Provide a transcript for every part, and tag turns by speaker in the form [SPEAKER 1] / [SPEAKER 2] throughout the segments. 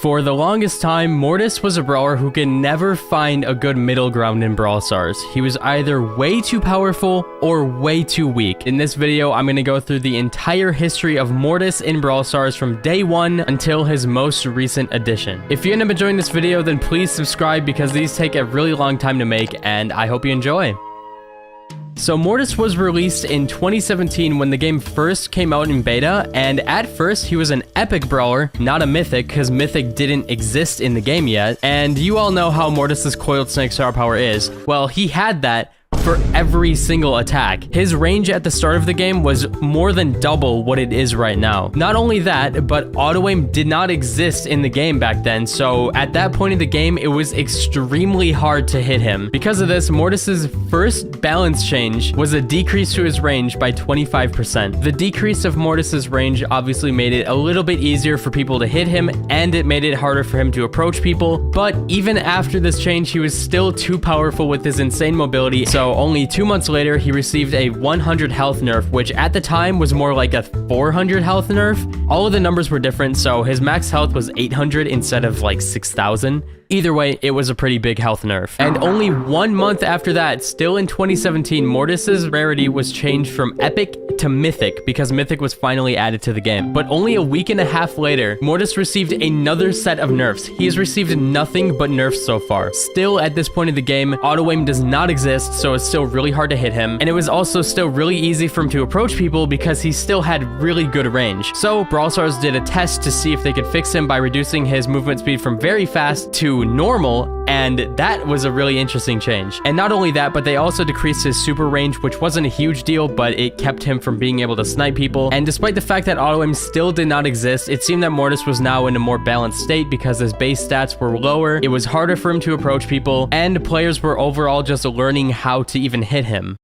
[SPEAKER 1] For the longest time, Mortis was a brawler who could never find a good middle ground in Brawl Stars. He was either way too powerful or way too weak. In this video, I'm going to go through the entire history of Mortis in Brawl Stars from day one until his most recent addition. If you end up enjoying this video, then please subscribe because these take a really long time to make, and I hope you enjoy. So Mortis was released in 2017 when the game first came out in beta, and at first he was an epic brawler, not a mythic, because mythic didn't exist in the game yet. And you all know how Mortis's coiled snake star power is. Well, he had that for every single attack. His range at the start of the game was more than double what it is right now. Not only that, but auto aim did not exist in the game back then, so at that point in the game, it was extremely hard to hit him. Because of this, Mortis's first balance change was a decrease to his range by 25%. The decrease of Mortis's range obviously made it a little bit easier for people to hit him, and it made it harder for him to approach people, but even after this change, he was still too powerful with his insane mobility, so only 2 months later, he received a 100 health nerf, which at the time was more like a 400 health nerf. All of the numbers were different, so his max health was 800 instead of like 6,000. Either way, it was a pretty big health nerf. And only 1 month after that, still in 2017, Mortis's rarity was changed from epic to mythic because mythic was finally added to the game. But only a week and a half later, Mortis received another set of nerfs. He has received nothing but nerfs so far. Still, at this point in the game, auto aim does not exist, so it's still really hard to hit him. And it was also still really easy for him to approach people because he still had really good range. So Brawl Stars did a test to see if they could fix him by reducing his movement speed from very fast to normal, and that was a really interesting change. And not only that, but they also decreased his super range, which wasn't a huge deal, but it kept him from being able to snipe people. And despite the fact that auto aim still did not exist, it seemed that Mortis was now in a more balanced state because his base stats were lower, it was harder for him to approach people, and players were overall just learning how to even hit him.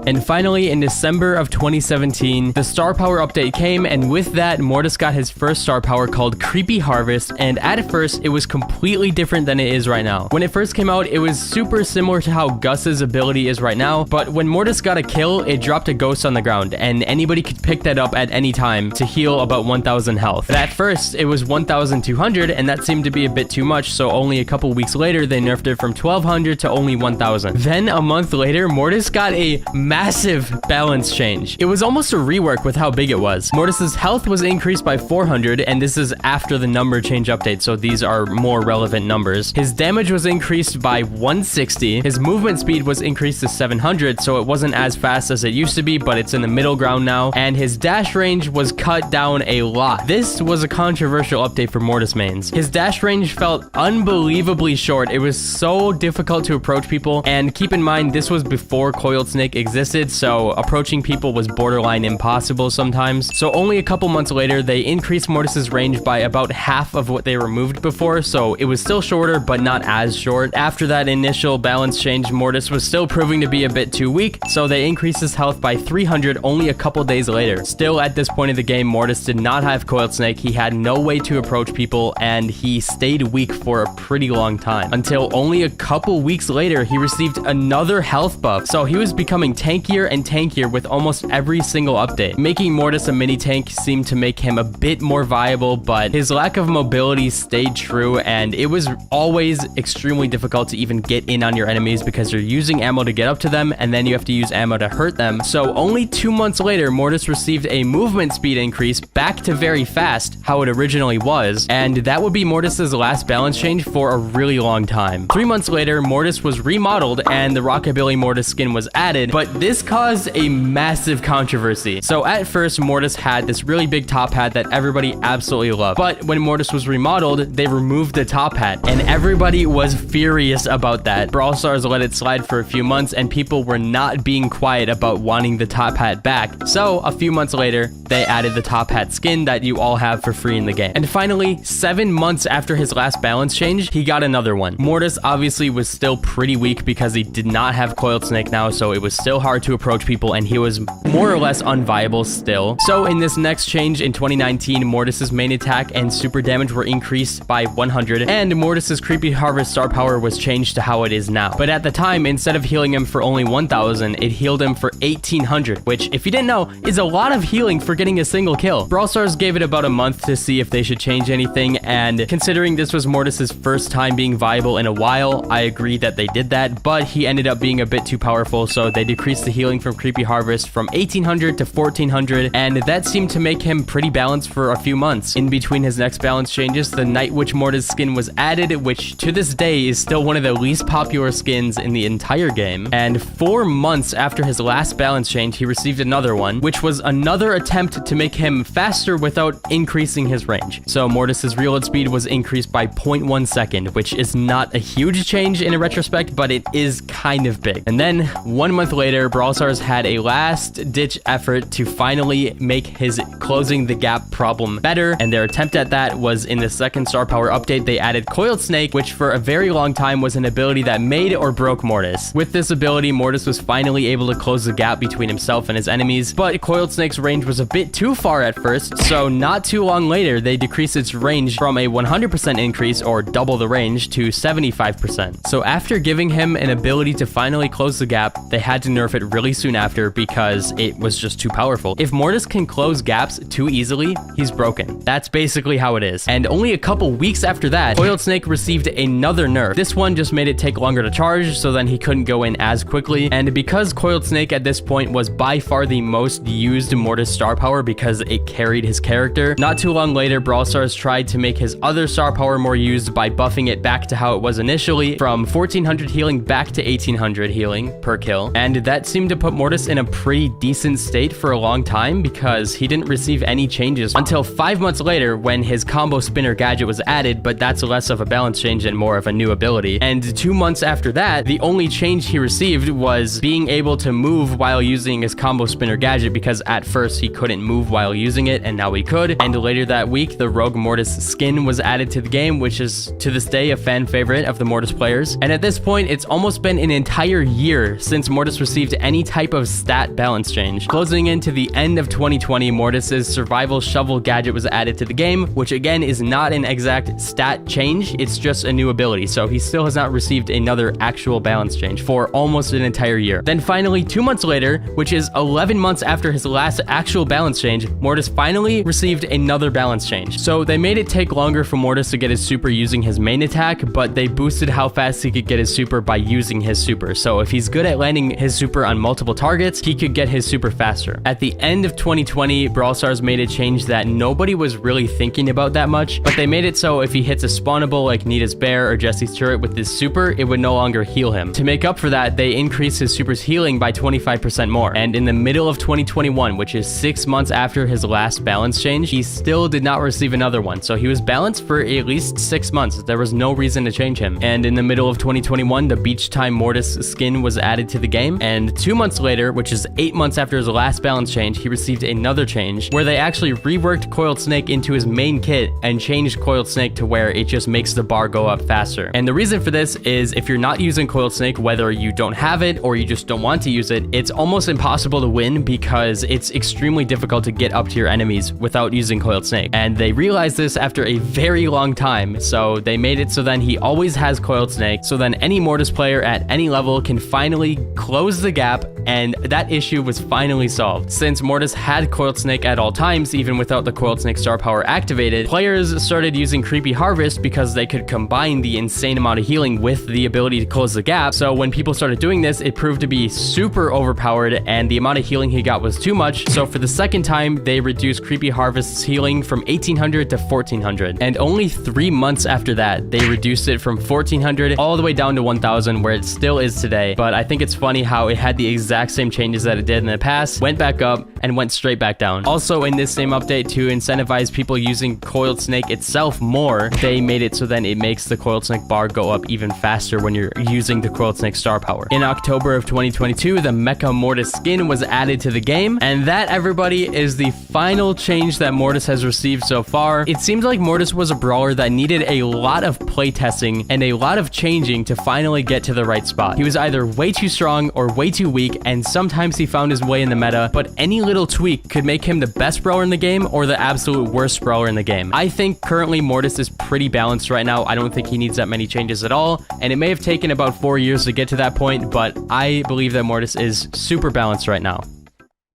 [SPEAKER 1] And finally, in December of 2017, the star power update came, and with that, Mortis got his first star power called Creepy Harvest, and at first, it was completely different than it is right now. When it first came out, it was super similar to how Gus's ability is right now, but when Mortis got a kill, it dropped a ghost on the ground, and anybody could pick that up at any time to heal about 1,000 health. But at first, it was 1,200, and that seemed to be a bit too much, so only a couple weeks later, they nerfed it from 1,200 to only 1,000. Then, a month later, Mortis got a massive balance change. It was almost a rework with how big it was. Mortis's health was increased by 400, and this is after the number change update, so these are more relevant numbers. His damage was increased by 160. His movement speed was increased to 700, so it wasn't as fast as it used to be, but it's in the middle ground now. And his dash range was cut down a lot. This was a controversial update for Mortis mains. His dash range felt unbelievably short. It was so difficult to approach people, and keep in mind, this was before coiled snake existed, so approaching people was borderline impossible sometimes. So only a couple months later, they increased Mortis's range by about half of what they removed before, so it was still shorter, but not as short. After that initial balance change, Mortis was still proving to be a bit too weak, so they increased his health by 300 only a couple days later. Still, at this point of the game, Mortis did not have coiled snake, he had no way to approach people, and he stayed weak for a pretty long time. Until only a couple weeks later, he received another health buff, so he was becoming tankier and tankier with almost every single update. Making Mortis a mini tank seemed to make him a bit more viable, but his lack of mobility stayed true, and it was always extremely difficult to even get in on your enemies because you're using ammo to get up to them, and then you have to use ammo to hurt them. So only 2 months later, Mortis received a movement speed increase back to very fast, how it originally was, and that would be Mortis's last balance change for a really long time. 3 months later, Mortis was remodeled, and the Rockabilly Mortis skin was added, but this caused a massive controversy. So at first, Mortis had this really big top hat that everybody absolutely loved. But when Mortis was remodeled, they removed the top hat, and everybody was furious about that. Brawl Stars let it slide for a few months, and people were not being quiet about wanting the top hat back. So a few months later, they added the top hat skin that you all have for free in the game. And finally, 7 months after his last balance change, he got another one. Mortis obviously was still pretty weak because he did not have coiled snake now, so it was still hard hard to approach people, and he was more or less unviable still. So in this next change in 2019, Mortis's main attack and super damage were increased by 100, and Mortis's Creepy Harvest star power was changed to how it is now. But at the time, instead of healing him for only 1000, it healed him for 1800, which, if you didn't know, is a lot of healing for getting a single kill. Brawl Stars gave it about a month to see if they should change anything, and considering this was Mortis's first time being viable in a while, I agree that they did that, but he ended up being a bit too powerful, so they decreased the healing from Creepy Harvest from 1800 to 1400, and that seemed to make him pretty balanced for a few months. In between his next balance changes, the Night Witch Mortis skin was added, which to this day is still one of the least popular skins in the entire game. And 4 months after his last balance change, he received another one, which was another attempt to make him faster without increasing his range. So Mortis's reload speed was increased by 0.1 second, which is not a huge change in a retrospect, but it is kind of big. And then 1 month later, Brawl Stars had a last-ditch effort to finally make his closing the gap problem better, and their attempt at that was in the second star power update. They added Coiled Snake, which for a very long time was an ability that made or broke Mortis. With this ability, Mortis was finally able to close the gap between himself and his enemies, but Coiled Snake's range was a bit too far at first, so not too long later, they decreased its range from a 100% increase, or double the range, to 75%. So after giving him an ability to finally close the gap, they had to nerf it really soon after because it was just too powerful. If Mortis can close gaps too easily, he's broken. That's basically how it is. And only a couple weeks after that, Coiled Snake received another nerf. This one just made it take longer to charge, so then he couldn't go in as quickly. And because Coiled Snake at this point was by far the most used Mortis star power because it carried his character, not too long later, Brawl Stars tried to make his other star power more used by buffing it back to how it was initially, from 1400 healing back to 1800 healing per kill. And that seemed to put Mortis in a pretty decent state for a long time because he didn't receive any changes until 5 months later when his combo spinner gadget was added, but that's less of a balance change and more of a new ability. And 2 months after that, the only change he received was being able to move while using his combo spinner gadget, because at first he couldn't move while using it, and now he could. And later that week, the Rogue Mortis skin was added to the game, which is to this day a fan favorite of the Mortis players. And at this point, it's almost been an entire year since Mortis received any type of stat balance change. Closing into the end of 2020, Mortis's survival shovel gadget was added to the game, which again is not an exact stat change, it's just a new ability, so he still has not received another actual balance change for almost an entire year. Then finally, 2 months later, which is 11 months after his last actual balance change, Mortis finally received another balance change. So they made it take longer for Mortis to get his super using his main attack, but they boosted how fast he could get his super by using his super. So if he's good at landing his super on multiple targets, he could get his super faster. At the end of 2020, Brawl Stars made a change that nobody was really thinking about that much, but they made it so if he hits a spawnable like Nita's Bear or Jesse's Turret with his super, it would no longer heal him. To make up for that, they increased his super's healing by 25% more. And in the middle of 2021, which is 6 months after his last balance change, he still did not receive another one. So he was balanced for at least 6 months. There was no reason to change him. And in the middle of 2021, the Beach Time Mortis skin was added to the game. And 2 months later, which is 8 months after his last balance change, he received another change where they actually reworked Coiled Snake into his main kit and changed Coiled Snake to where it just makes the bar go up faster. And the reason for this is if you're not using Coiled Snake, whether you don't have it or you just don't want to use it, it's almost impossible to win because it's extremely difficult to get up to your enemies without using Coiled Snake. And they realized this after a very long time, so they made it so then he always has Coiled Snake, so then any Mortis player at any level can finally close the gap, and that issue was finally solved. Since Mortis had Coiled Snake at all times, even without the Coiled Snake star power activated, players started using Creepy Harvest because they could combine the insane amount of healing with the ability to close the gap. So when people started doing this, it proved to be super overpowered and the amount of healing he got was too much. So for the second time, they reduced Creepy Harvest's healing from 1800 to 1400. And only 3 months after that, they reduced it from 1400 all the way down to 1000, where it still is today. But I think it's funny how it had the exact same changes that it did in the past, went back up, and went straight back down. Also, in this same update, to incentivize people using Coiled Snake itself more, they made it so then it makes the Coiled Snake bar go up even faster when you're using the Coiled Snake star power. In October of 2022, the Mecha Mortis skin was added to the game, and that, everybody, is the final change that Mortis has received so far. It seems like Mortis was a brawler that needed a lot of playtesting and a lot of changing to finally get to the right spot. He was either way too strong or way too weak, and sometimes he found his way in the meta, but any little tweak could make him the best brawler in the game or the absolute worst brawler in the game. I think currently Mortis is pretty balanced right now. I don't think he needs that many changes at all, and it may have taken about 4 years to get to that point, but I believe that Mortis is super balanced right now.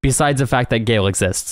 [SPEAKER 1] Besides the fact that Gale exists.